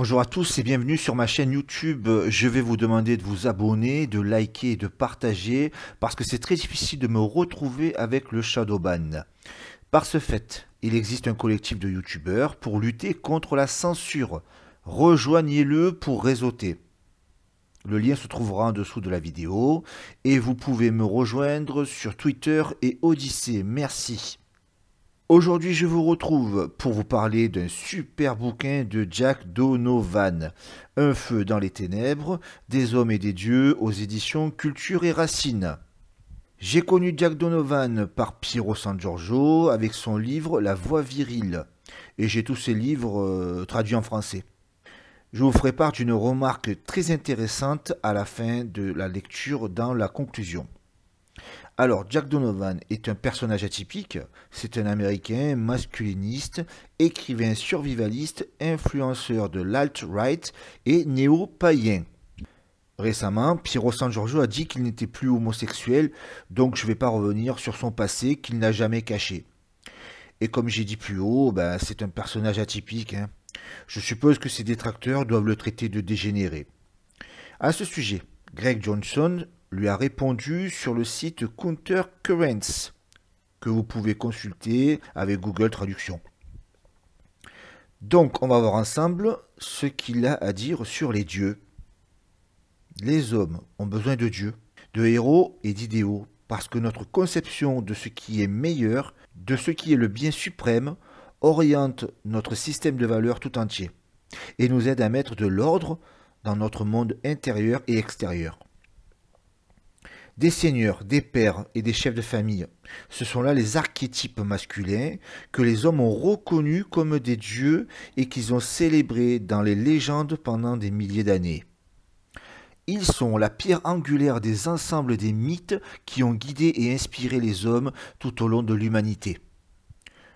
Bonjour à tous et bienvenue sur ma chaîne YouTube. Je vais vous demander de vous abonner, de liker et de partager parce que c'est très difficile de me retrouver avec le Shadowban. Par ce fait, il existe un collectif de youtubeurs pour lutter contre la censure. Rejoignez-le pour réseauter. Le lien se trouvera en dessous de la vidéo et vous pouvez me rejoindre sur Twitter et Odyssée. Merci. Aujourd'hui, je vous retrouve pour vous parler d'un super bouquin de Jack Donovan, Un feu dans les ténèbres, des hommes et des dieux aux éditions Culture et Racines. J'ai connu Jack Donovan par Piero San Giorgio avec son livre La voix virile, et j'ai tous ses livres traduits en français. Je vous ferai part d'une remarque très intéressante à la fin de la lecture dans la conclusion. Alors, Jack Donovan est un personnage atypique, c'est un Américain masculiniste, écrivain survivaliste, influenceur de l'alt-right et néo-païen. Récemment, Piero San Giorgio a dit qu'il n'était plus homosexuel, donc je ne vais pas revenir sur son passé qu'il n'a jamais caché. Et comme j'ai dit plus haut, c'est un personnage atypique. Je suppose que ses détracteurs doivent le traiter de dégénéré. À ce sujet, Greg Johnson lui a répondu sur le site Counter Currents, que vous pouvez consulter avec Google Traduction. Donc, on va voir ensemble ce qu'il a à dire sur les dieux. Les hommes ont besoin de dieux, de héros et d'idéaux, parce que notre conception de ce qui est meilleur, de ce qui est le bien suprême, oriente notre système de valeurs tout entier, et nous aide à mettre de l'ordre dans notre monde intérieur et extérieur. Des seigneurs, des pères et des chefs de famille, ce sont là les archétypes masculins que les hommes ont reconnus comme des dieux et qu'ils ont célébrés dans les légendes pendant des milliers d'années. Ils sont la pierre angulaire des ensembles des mythes qui ont guidé et inspiré les hommes tout au long de l'humanité.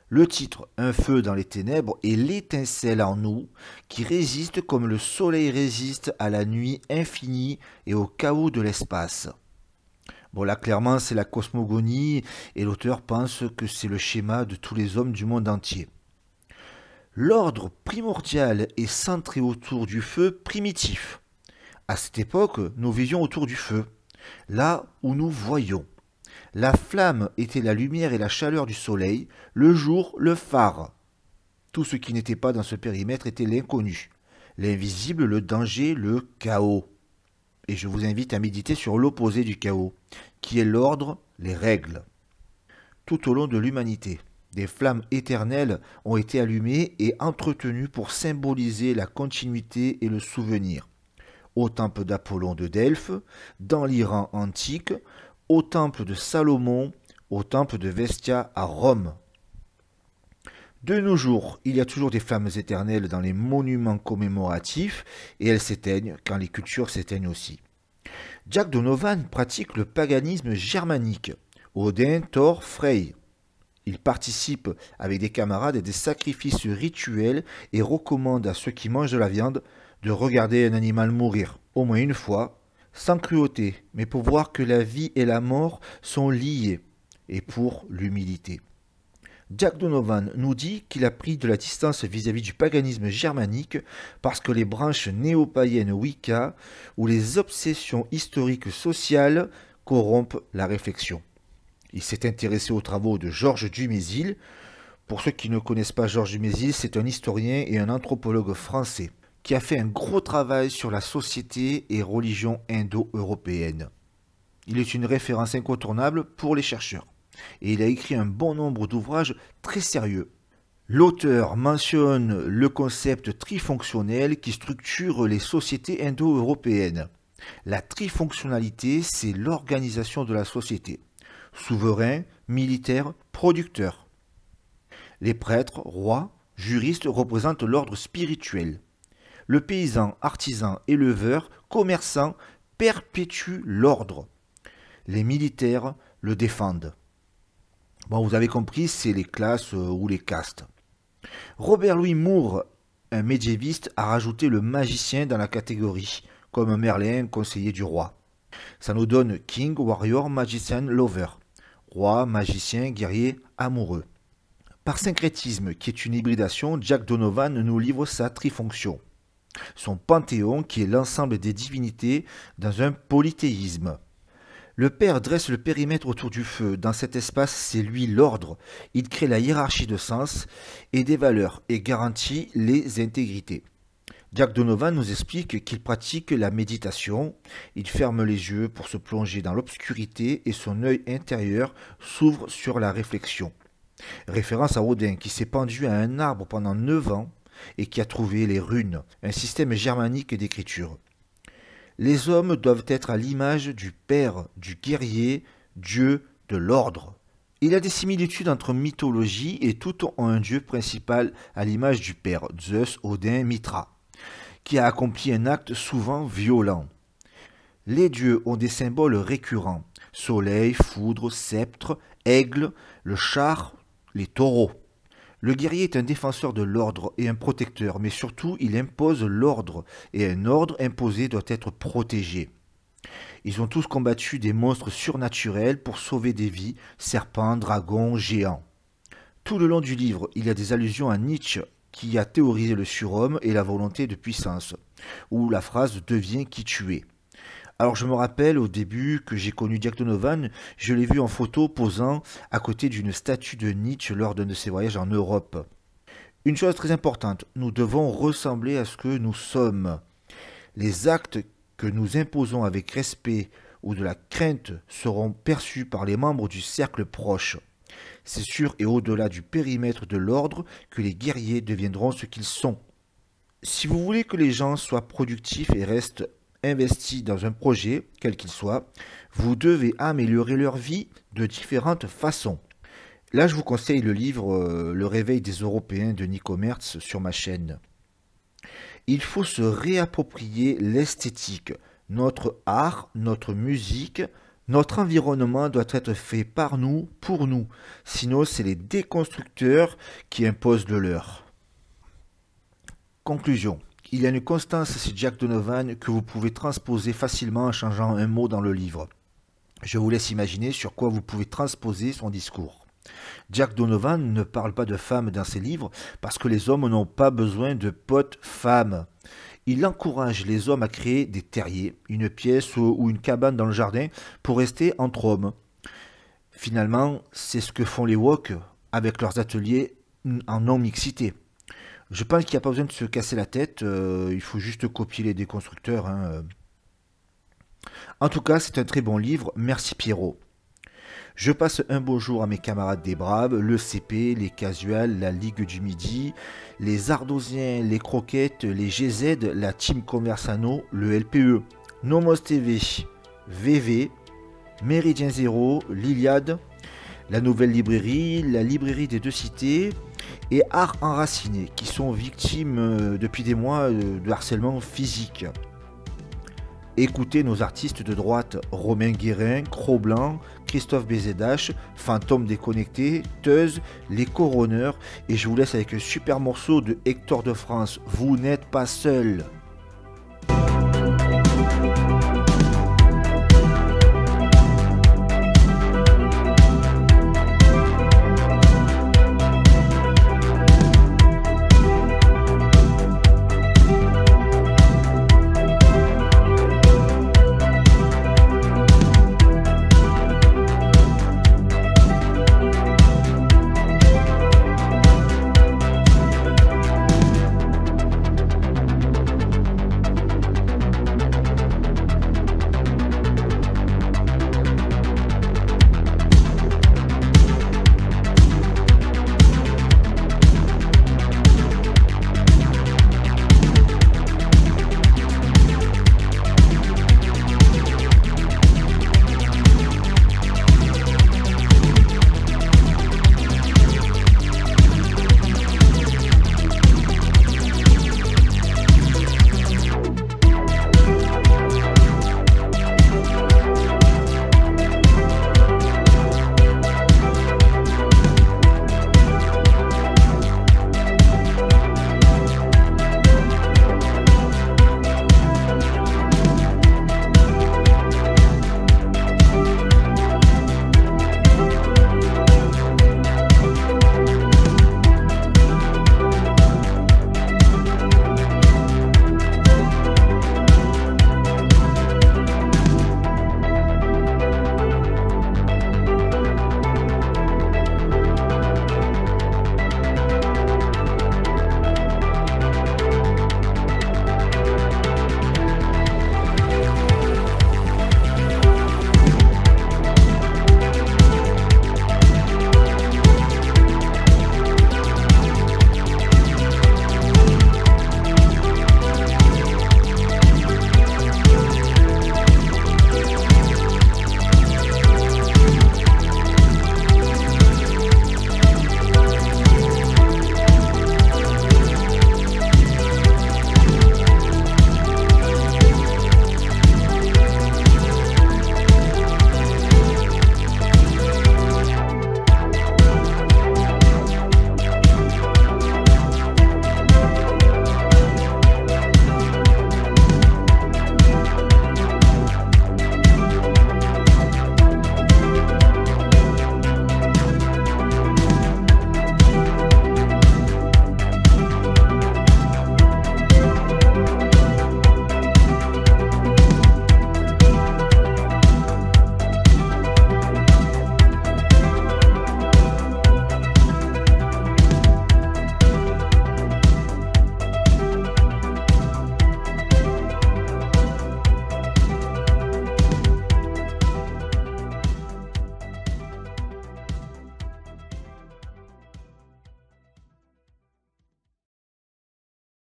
Le titre « Un feu dans les ténèbres » est l'étincelle en nous qui résiste comme le soleil résiste à la nuit infinie et au chaos de l'espace. Bon, là, clairement, c'est la cosmogonie, et l'auteur pense que c'est le schéma de tous les hommes du monde entier. L'ordre primordial est centré autour du feu primitif. À cette époque, nous vivions autour du feu, là où nous voyons. La flamme était la lumière et la chaleur du soleil, le jour, le phare. Tout ce qui n'était pas dans ce périmètre était l'inconnu, l'invisible, le danger, le chaos. Et je vous invite à méditer sur l'opposé du chaos, qui est l'ordre, les règles. Tout au long de l'humanité, des flammes éternelles ont été allumées et entretenues pour symboliser la continuité et le souvenir. Au temple d'Apollon de Delphes, dans l'Iran antique, au temple de Salomon, au temple de Vestia à Rome. De nos jours, il y a toujours des flammes éternelles dans les monuments commémoratifs et elles s'éteignent quand les cultures s'éteignent aussi. Jack Donovan pratique le paganisme germanique, Odin, Thor, Frey. Il participe avec des camarades à des sacrifices rituels et recommande à ceux qui mangent de la viande de regarder un animal mourir, au moins une fois, sans cruauté, mais pour voir que la vie et la mort sont liées, et pour l'humilité. Jack Donovan nous dit qu'il a pris de la distance vis-à-vis du paganisme germanique parce que les branches néo-païennes Wicca ou les obsessions historiques sociales corrompent la réflexion. Il s'est intéressé aux travaux de Georges Dumézil. Pour ceux qui ne connaissent pas Georges Dumézil, c'est un historien et un anthropologue français qui a fait un gros travail sur la société et religion indo-européenne. Il est une référence incontournable pour les chercheurs. Et il a écrit un bon nombre d'ouvrages très sérieux. L'auteur mentionne le concept trifonctionnel qui structure les sociétés indo-européennes. La trifonctionnalité, c'est l'organisation de la société. Souverain, militaire, producteur. Les prêtres, rois, juristes représentent l'ordre spirituel. Le paysan, artisan, éleveur, commerçant perpétue l'ordre. Les militaires le défendent. Bon, vous avez compris, c'est les classes ou les castes. Robert Louis Moore, un médiéviste, a rajouté le magicien dans la catégorie, comme Merlin, conseiller du roi. Ça nous donne King, Warrior, Magician, Lover. Roi, magicien, guerrier, amoureux. Par syncrétisme, qui est une hybridation, Jack Donovan nous livre sa trifonction. son panthéon qui est l'ensemble des divinités dans un polythéisme. Le Père dresse le périmètre autour du feu. Dans cet espace, c'est lui l'ordre. Il crée la hiérarchie de sens et des valeurs et garantit les intégrités. Jack Donovan nous explique qu'il pratique la méditation. Il ferme les yeux pour se plonger dans l'obscurité et son œil intérieur s'ouvre sur la réflexion. Référence à Odin qui s'est pendu à un arbre pendant 9 ans et qui a trouvé les runes, un système germanique d'écriture. Les hommes doivent être à l'image du Père, du guerrier, Dieu, de l'ordre. Il y a des similitudes entre mythologie et toutes ont un dieu principal à l'image du Père, Zeus, Odin, Mitra, qui a accompli un acte souvent violent. Les dieux ont des symboles récurrents, soleil, foudre, sceptre, aigle, le char, les taureaux. Le guerrier est un défenseur de l'ordre et un protecteur, mais surtout il impose l'ordre, et un ordre imposé doit être protégé. Ils ont tous combattu des monstres surnaturels pour sauver des vies, serpents, dragons, géants. Tout le long du livre, il y a des allusions à Nietzsche, qui a théorisé le surhomme et la volonté de puissance, où la phrase devient qui tu es. Alors je me rappelle au début que j'ai connu Jack Donovan, je l'ai vu en photo posant à côté d'une statue de Nietzsche lors d'un de ses voyages en Europe. Une chose très importante, nous devons ressembler à ce que nous sommes. Les actes que nous imposons avec respect ou de la crainte seront perçus par les membres du cercle proche. C'est sûr et au-delà du périmètre de l'ordre que les guerriers deviendront ce qu'ils sont. Si vous voulez que les gens soient productifs et restent investis dans un projet, quel qu'il soit, vous devez améliorer leur vie de différentes façons. Là, je vous conseille le livre Le réveil des Européens de Nico Mertz sur ma chaîne. Il faut se réapproprier l'esthétique. Notre art, notre musique, notre environnement doit être fait par nous, pour nous. Sinon, c'est les déconstructeurs qui imposent le leur. Conclusion. Il y a une constance chez Jack Donovan que vous pouvez transposer facilement en changeant un mot dans le livre. Je vous laisse imaginer sur quoi vous pouvez transposer son discours. Jack Donovan ne parle pas de femmes dans ses livres parce que les hommes n'ont pas besoin de potes femmes. Il encourage les hommes à créer des terriers, une pièce ou une cabane dans le jardin pour rester entre hommes. Finalement, c'est ce que font les woke avec leurs ateliers en non-mixité. Je pense qu'il n'y a pas besoin de se casser la tête, il faut juste copier les déconstructeurs. En tout cas, c'est un très bon livre, merci Pierrot. Je passe un beau jour à mes camarades des Braves, le CP, les Casuals, la Ligue du Midi, les Ardosiens, les Croquettes, les GZ, la Team Conversano, le LPE, Nomos TV, VV, Méridien Zéro, l'Iliade, la Nouvelle Librairie, la Librairie des Deux Cités et Art Enraciné, qui sont victimes depuis des mois de harcèlement physique. Écoutez nos artistes de droite, Romain Guérin, Cro-Blanc, Christophe BZH, Fantôme Déconnecté, Teuse, Les Coroneurs, et je vous laisse avec un super morceau de Hector de France, Vous n'êtes pas seul.